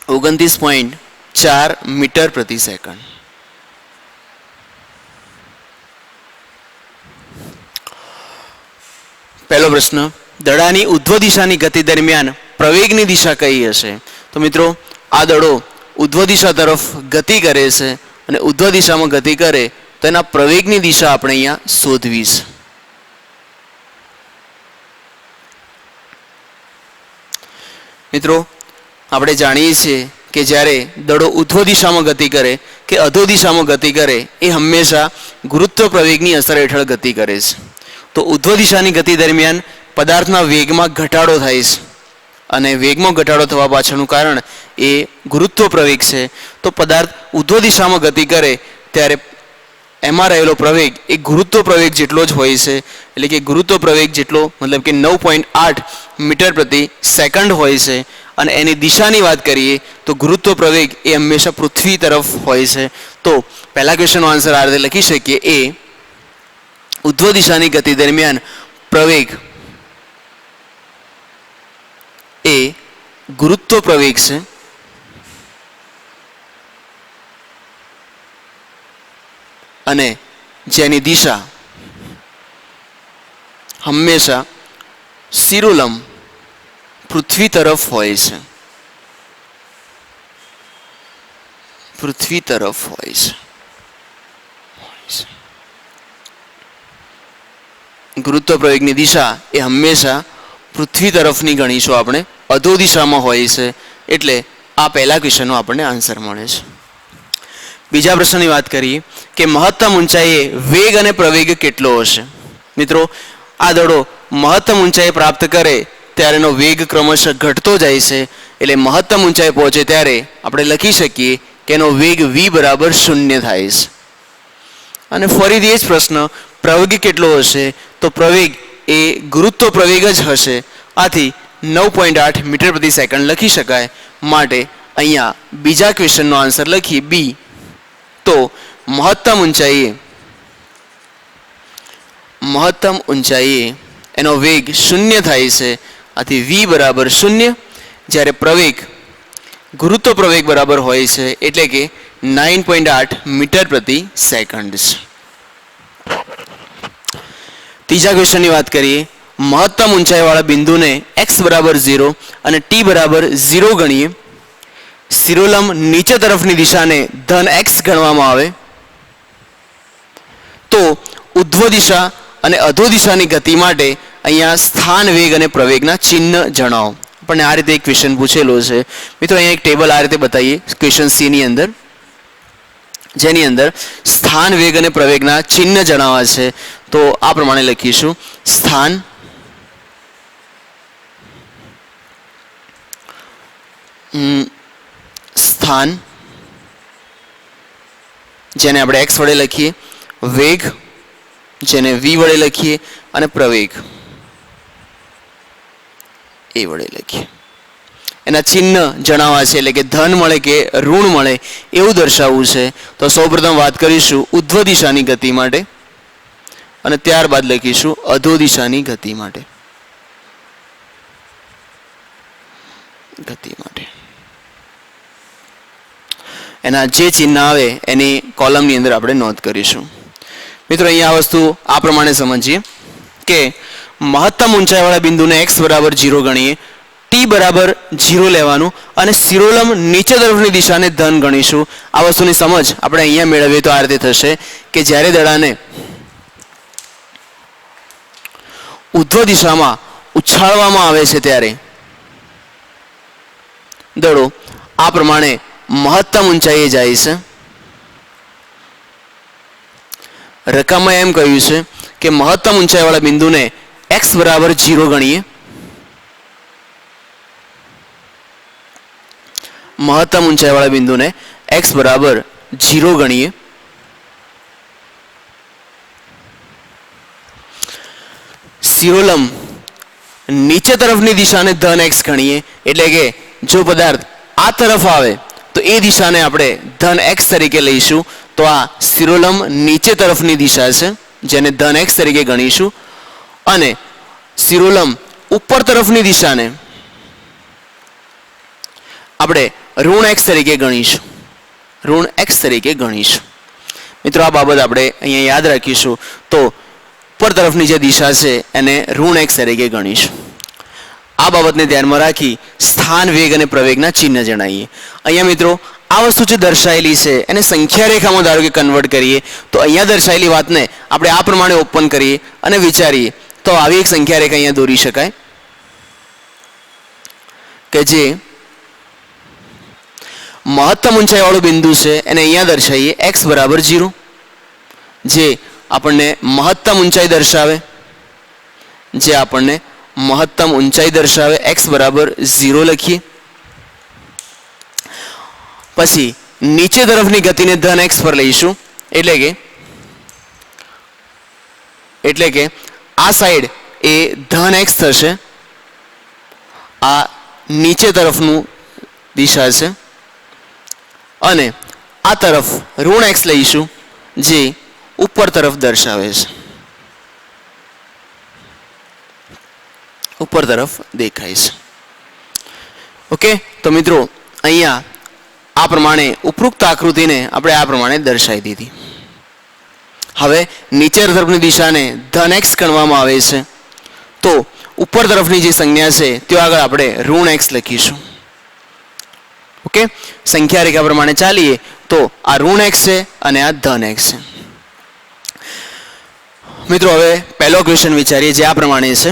29.4 મીટર પ્રતિ સેકન્ડ. પહેલો પ્રશ્ન, દડાની ઉધ્વ દિશાની ગતિ દરમિયાન પ્રવેગની દિશા કઈ હશે? તો મિત્રો, આ દડો ઉધ્વ દિશા તરફ ગતિ કરે છે, અને ઉધ્વ દિશામાં ગતિ કરે તો એના પ્રવેગની દિશા આપણે અહીંયા શોધવી છે. મિત્રો, આપણે જાણીએ છીએ કે જ્યારે દડો ઉધ્વ દિશામાં ગતિ કરે કે અધો દિશામાં ગતિ કરે એ હંમેશા ગુરુત્વ પ્રવેગની અસર હેઠળ ગતિ કરે છે. તો ઉધ્વ દિશાની ગતિ દરમિયાન પદાર્થના વેગમાં ઘટાડો થાય છે, અને વેગમાં ઘટાડો થવા પાછળનું કારણ એ ગુરુત્વ પ્રવેગ છે. તો પદાર્થ ઉધ્વ દિશામાં ગતિ કરે ત્યારે એમાં રહેલો પ્રવેગ એ ગુરુત્વ પ્રવેગ જેટલો જ હોય છે. એટલે કે ગુરુત્વ પ્રવેગ જેટલો મતલબ કે 9.8 મીટર પ્રતિ સેકન્ડ હોય છે. અને એની દિશાની વાત કરીએ તો ગુરુત્વ પ્રવેગ એ હંમેશા પૃથ્વી તરફ હોય છે. તો પહેલા ક્વેશ્ચનનો આન્સર આ રીતે લખી શકીએ, એ ઉધ્વ દિશાની ગતિ દરમિયાન પ્રવેગ એ ગુરુત્વ પ્રવેગ છે, અને જેની દિશા હંમેશા શિરોલંબ પૃથ્વી તરફ હોય છે. પૃથ્વી તરફ હોય છે. ગુરુત્વ પ્રવેગની દિશા એ હંમેશા પૃથ્વી તરફની ગણીશું આપણે, અધો દિશામાં હોય છે. એટલે આ પહેલા ક્વેશ્ચનનો આપણને આન્સર મળે છે. બીજા પ્રશ્નની વાત કરીએ કે મહત્તમ ઊંચાઈએ વેગ અને પ્રવેગ કેટલો હશે? મિત્રો, આ દડો મહત્તમ ઊંચાઈ પ્રાપ્ત કરે ત્યારે એનો વેગ ક્રમશઃ ઘટતો જાય છે. એટલે મહત્તમ ઊંચાઈ પહોંચે ત્યારે આપણે લખી શકીએ કે એનો વેગ v બરાબર 0 થાય છે. અને ફરીથી એ જ પ્રશ્ન, પ્રવેગ કેટલો હશે? તો પ્રવેગ એ ગુરુત્વ પ્રવેગ જ હશે. આથી 9.8 મીટર પ્રતિ સેકન્ડ લખી શકાય. માટે અહીંયા બીજા ક્વેશ્ચનનો આન્સર લખીએ બી. તો મહત્તમ ઊંચાઈએ એનો વેગ 0 થાય છે. આથી v બરાબર 0, જ્યારે પ્રવેગ ગુરુત્વ પ્રવેગ બરાબર હોય છે એટલે કે 9.8 મીટર પ્રતિ સેકન્ડ છે. ત્રીજા ક્વેશ્ચનની વાત કરીએ, મહત્તમ ઊંચાઈવાળા બિંદુને x બરાબર 0 અને t બરાબર 0 ગણીએ, શિરોલંબ નીચે તરફની દિશાને ધન x ગણવામાં આવે, તો ઉધ્વ દિશા અને અધો દિશાની ગતિ માટે અહીંયા સ્થાન વેગ અને પ્રવેગના ચિહ્ન જણાવો. આપણને આ રીતે એક ક્વેશ્ચન પૂછેલો છે મિત્રો. અહીંયા એક ટેબલ આ રીતે બતાવીએ ક્વેશ્ચન સી ની અંદર, જેની અંદર સ્થાન વેગ અને પ્રવેગના ચિહ્ન જણાવવા છે. તો આ પ્રમાણે લખીશું: સ્થાન જેને આપણે x વડે લખીએ, વેગ જેને v વડે લખીએ, અને પ્રવેગ એ વડે લખીએ. એના ચિહ્ન જણાવવા છે, એટલે કે ધન મળે કે ઋણ મળે એવું દર્શાવવું છે. તો સૌપ્રથમ વાત કરીશું ઉધ્વ દિશાની ગતિ માટે અને ત્યારબાદ લખીશું અધો દિશાની ગતિ માટે. એના જે ચિહ્ન આવે એની કોલમની અંદર આપણે નોંધ કરીશું. મિત્રો અહીંયા આ વસ્તુ આ પ્રમાણે સમજીએ કે મહત્તમ ઊંચાઈવાળા બિંદુને x બરાબર 0 ગણીએ, t બરાબર 0 લેવાનું અને શિરોલંબ નીચે તરફની દિશાને ધન ગણીશું. આ વસ્તુની સમજ આપણે અહીંયા મેળવીએ તો આ રીતે થશે કે જ્યારે દડાને ઉધ્વ દિશામાં ઉછાળવામાં આવે છે ત્યારે દડો આ પ્રમાણે મહત્તમ ઊંચાઈએ જાય છે. રકમમાં એમ કહ્યું છે કે મહત્તમ ઊંચાઈવાળા બિંદુને x બરાબર 0 ગણીએ, મહત્તમ ઊંચાઈવાળા બિંદુને x બરાબર 0 ગણીએ, શિરોલંબ નીચે તરફની દિશાને ધન x ગણીએ, એટલે કે જો પદાર્થ આ તરફ આવે તો એ દિશાને આપણે ધન x તરીકે લઈશું. તો આ શિરોલંબ નીચે તરફની દિશા છે જેને ધન x તરીકે ગણીશું, અને શિરોલંબ ઉપર તરફની દિશાને આપણે ઋણ x તરીકે ગણીશું, ઋણ x તરીકે ગણીશું. મિત્રો આ બાબત આપણે અહીંયા યાદ રાખીશું. તો ઉપર તરફની જે દિશા છે એને ઋણ x તરીકે ગણીશું. આ બાબતને ધ્યાનમાં રાખી સ્થાન વેગ અને પ્રવેગના ચિહ્ન જણાવીએ. અહીંયા મિત્રો આ વસ્તુ જે દર્શાયેલી છે એને સંખ્યા રેખામાં ધારો કે કન્વર્ટ કરીએ તો અહીંયા દર્શાયેલી વાતને આપણે આ પ્રમાણે ઓપન કરીએ અને વિચારીએ તો આવી એક સંખ્યા રેખા અહીંયા દોરી શકાય કે જે મહત્તમ ઊંચાઈવાળું બિંદુ છે એને અહીંયા દર્શાવીએ x બરાબર 0, જે આપણને મહત્તમ ઊંચાઈ દર્શાવે, x બરાબર 0 લખીએ. પછી નીચે તરફની ગતિને ધન x પર લઈશું, એટલે કે આ સાઈડ એ ધન x થશે, આ નીચે તરફનું દિશા છે, અને આ તરફ ઋણ x લઈશું જે ઉપર તરફ દર્શાવે છે, ઉપર તરફ દેખાય છે. ઓકે, તો મિત્રો અહીંયા આ પ્રમાણે ઉપરોક્ત આકૃતિને આપણે આ પ્રમાણે દર્શાવી દીધી. હવે નીચે તરફની દિશાને ધન x ગણવામાં આવે છે, તો ઉપર તરફની જે સંજ્ઞા છે તે આગળ આપણે ઋણ x લખીશું. ઓકે, સંખ્યા રેખા પ્રમાણે ચાલીએ તો આ ઋણ x છે અને આ ધન x છે. મિત્રો હવે પહેલો ક્વેશ્ચન વિચારીએ જે આ પ્રમાણે છે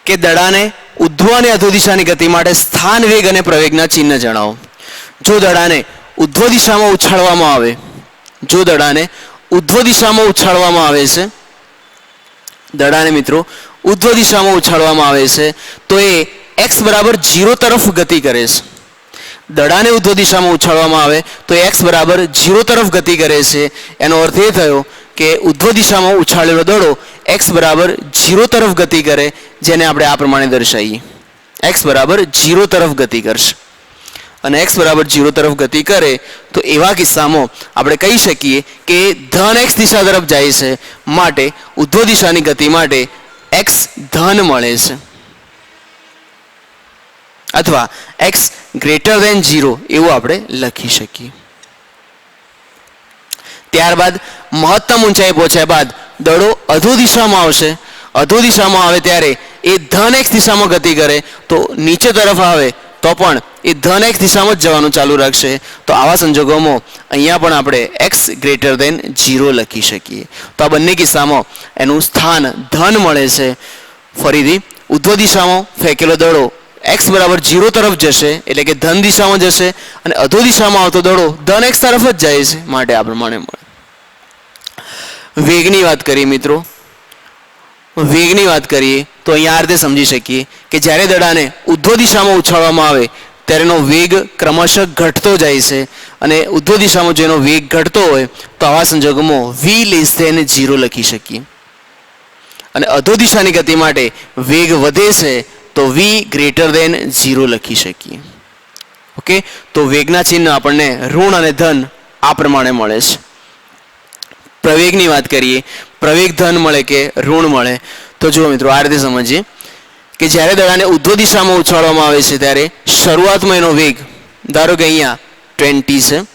કે દડાને ઉધ્વ અને અધો દિશાની ગતિ માટે સ્થાન વેગ અને પ્રવેગના ચિહ્ન જણાવો. જો દડાને ઉધ્વ દિશામાં ઉછાળવામાં આવે, છે, દડાને મિત્રો ઉધ્વ દિશામાં ઉછાળવામાં આવે છે તો એ x બરાબર 0 તરફ ગતિ કરે છે. દડાને ઉધ્વ દિશામાં ઉછાળવામાં આવે તો x બરાબર 0 તરફ ગતિ કરે છે. એનો અર્થ એ થયો કે ઉધ્વ દિશામાં ઉછાળેલો દડો x બરાબર 0 તરફ ગતિ કરે, જેને આપણે આ પ્રમાણે દર્શાવીએ x બરાબર 0 તરફ ગતિ કરશે. અને x બરાબર 0 તરફ ગતિ કરે તો એવા કિસ્સામાં આપણે કહી શકીએ કે ધન x દિશા તરફ જાય છે, માટે ઉધ્વ દિશાની ગતિ માટે x ધન મળે છે, અથવા x ગ્રેટર ધેન 0 એવું આપણે લખી શકીએ. ત્યારબાદ મહત્તમ ઊંચાઈ પહોંચ્યા બાદ દડો અધો દિશામાં આવશે અધો દિશામાં આવે ત્યારે એ ધન x દિશામાં ગતિ કરે તો નીચે તરફ આવે તો પણ એ ધન x દિશામાં જ જવાનું ચાલુ રાખશે. તો આવા સંજોગોમાં અહીંયા પણ આપણે x ગ્રેટર દેન 0 લખી શકીએ. તો આ બંને કિસ્સામાં એનું સ્થાન ધન મળે છે. ફરીથી ઉધ્વ દિશામાં ફેંકેલો દડો x બરાબર 0 તરફ જશે એટલે કે ધન દિશામાં જશે અને અધો દિશામાં આવતો દડો ધન x તરફ જ જાય છે, માટે આ પ્રમાણે મળે. વેગની વાત કરીએ મિત્રો, વેગની વાત કરીએ તો અહીંયા આ રીતે સમજી શકીએ કે જ્યારે દડાને ઉધ્વ દિશામાં ઉછાળવામાં આવે ત્યારે એનો વેગ ક્રમશઃ ઘટતો જાય છે અને ઉધ્વ દિશામાં જો એનો વેગ ઘટતો હોય તો આવા સંજોગોમાં v લેસ ધેન 0 લખી શકીએ અને અધો દિશાની ગતિ માટે વેગ વધે છે તો v ગ્રેટર દેન 0 લખી શકીએ. ઓકે, તો વેગના ચિહ્ન આપણને ઋણ અને ધન આ પ્રમાણે મળે છે. પ્રવેગની વાત કરીએ, પ્રવેગ ધન મળે કે ઋણ મળે તો જુઓ મિત્રો આ રીતે સમજીએ કે જ્યારે દડાને ઉધ્વ દિશામાં ઉછાળવામાં આવે છે ત્યારે શરૂઆતમાં એનો વેગ ધારો કે અહીંયા 20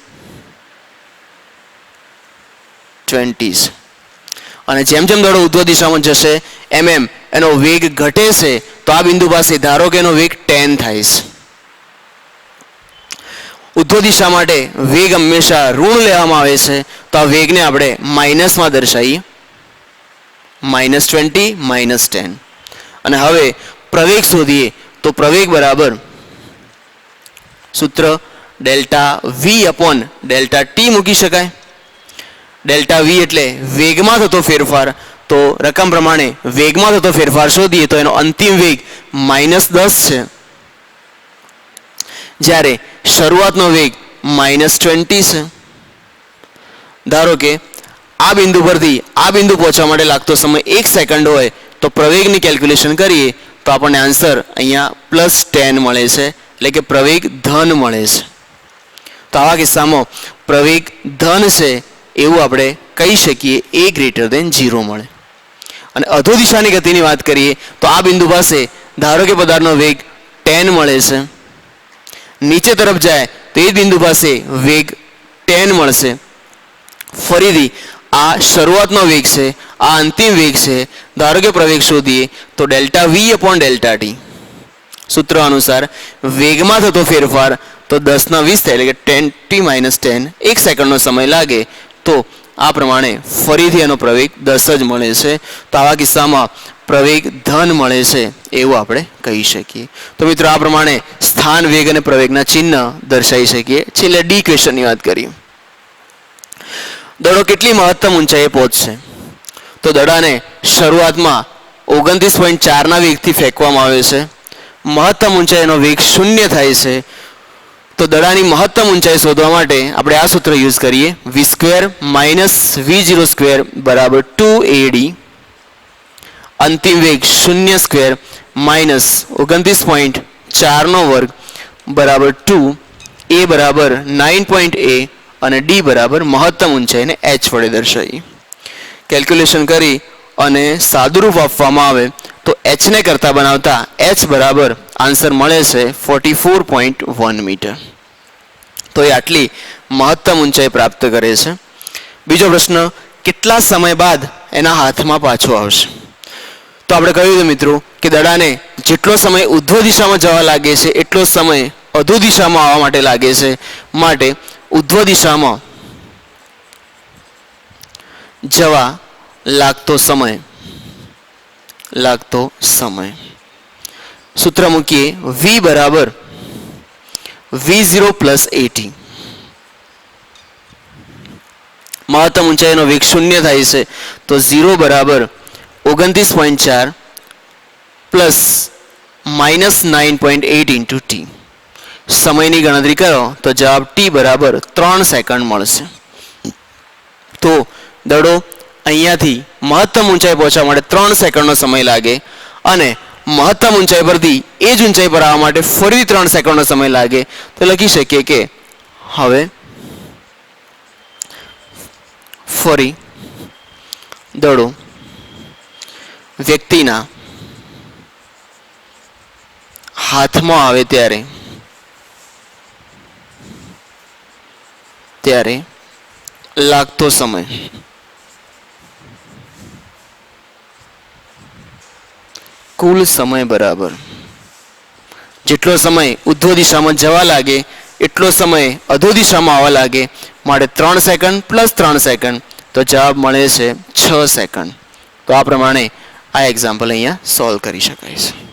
છે અને જેમ જેમ દડો ઉધ્વ દિશામાં જશે એમ એમ એનો વેગ ઘટે છે તો આ બિંદુ પાસે ધારો કે એનો વેગ 10 થાય છે. ઉધ્વ દિશા માટે વેગ હંમેશા ઋણ લેવામાં આવે છે તો આ વેગને આપણે માઇનસમાં દર્શાવીએ, -20 -10. અને હવે પ્રવેગ શોધીએ તો પ્રવેગ બરાબર સૂત્ર delta V upon delta T મૂકી શકાય. ડેલ્ટા વી એટલે વેગમાં થતો ફેરફાર, તો રકમ પ્રમાણે વેગમાં થતો ફેરફાર શોધીએ તો એનો અંતિમ વેગ -10 છે જ્યારે શરૂઆતનો વેગ -20 છે. ધારો કે આ બિંદુ પરથી આ બિંદુ પહોંચવા માટે લાગતો સમય 1 સેકન્ડ હોય તો પ્રવેગની કેલ્ક્યુલેશન કરીએ તો આપણને આન્સર અહીંયા +10 મળે છે એટલે કે પ્રવેગ ધન મળે છે. તો આવા કિસ્સામાં પ્રવેગ ધન છે એવું આપણે કહી શકીએ a ગ્રેટર દેન 0 મળે. અને અધો દિશાની ગતિની વાત કરીએ તો આ બિંદુ પાસે ધારો કે પદાર્થનો વેગ 10 મળે છે, નીચે તરફ જાય તો એ બિંદુ પાસે વેગ 10 મળશે. ફરીથી આ શરૂઆતનો વેગ છે, આ અંતિમ વેગ છે. ધારો કે પ્રવેગ શોધીએ તો delta V upon delta T સૂત્ર અનુસાર વેગમાં થતો ફેરફાર તો 10 થાય એટલે કે 10t-10 1 સેકન્ડનો સમય લાગે તો આ પ્રમાણે ફરીથી એનો પ્રવેગ 10 જ મળે છે. તો આવા કિસ્સામાં પ્રવેગ ધન મળે છે એવું આપણે કહી શકીએ. તો મિત્રો આ પ્રમાણે સ્થાન વેગ અને પ્રવેગના ચિહ્ન દર્શાવી શકીએ. છેલ્લે ડી ક્વેશ્ચનની વાત કરીએ. દડો કેટલી મહત્તમ ઊંચાઈએ પહોંચશે? તો દડાને શરૂઆતમાં 29.4 વેગથી ફેંકવામાં આવે છે. મહત્તમ ઊંચાઈનો વેગ 0 થાય છે. તો દડાની મહત્તમ ઊંચાઈ શોધવા માટે આપણે આ સૂત્ર યુઝ કરીએ, v² - v0² બરાબર 2ad. અંતિમ વેગ 0² -29.4 નો વર્ગ બરાબર 2, a બરાબર 9.a અને d બરાબર મહત્તમ ઊંચાઈને h વડે દર્શાવી. કેલ્ક્યુલેશન કરી અને સાદુરૂપ આપવામાં આવે તો h ને કરતા બનાવતા h બરાબર આન્સર મળે છે 44.1 મીટર. તો એ આટલી મહત્તમ ઊંચાઈ પ્રાપ્ત કરે છે. બીજો પ્રશ્ન, કેટલા સમય બાદ એના હાથમાં પાછો આવશે? તો આપણે કહ્યું હતું મિત્રો કે દડાને જેટલો સમય ઉધ્વ દિશામાં જવા લાગે છે એટલો સમય અધો દિશામાં આવવા માટે લાગે છે. માટે ઉધ્વ દિશામાં જવા લાગતો સમય સૂત્ર મૂકીએ, v બરાબર v0 + at. મહત્તમ ઊંચાઈનો વેગ 0 થાય છે તો 0 બરાબર 29.4 પ્લસ -9.8 ઇન્ટુ ટી. સમયની ગણતરી કરો તો જવાબ t બરાબર 3 સેકન્ડ મળશે. તો દડો અહીંયાથી મહત્તમ ઊંચાઈ પહોંચવા માટે 3 સેકન્ડનો સમય લાગે અને મહત્તમ ઊંચાઈ પરથી એ જ ઊંચાઈ પર આવવા માટે ફરી 3 સેકન્ડનો સમય લાગે. તો લખી શકીએ કે હવે ફરી દડો વ્યક્તિના હાથમાં આવે ત્યારે લાગતો સમય કુલ સમય બરાબર જેટલો સમય ઉધ્વ દિશામાં જવા લાગે એટલો સમય અધો દિશામાં આવવા લાગે માટે 3 સેકન્ડ પ્લસ 3 સેકન્ડ તો જવાબ મળે છે 6 સેકન્ડ. તો આ પ્રમાણે આ એક્ઝામ્પલ અહીંયા સોલ્વ કરી શકાય છે.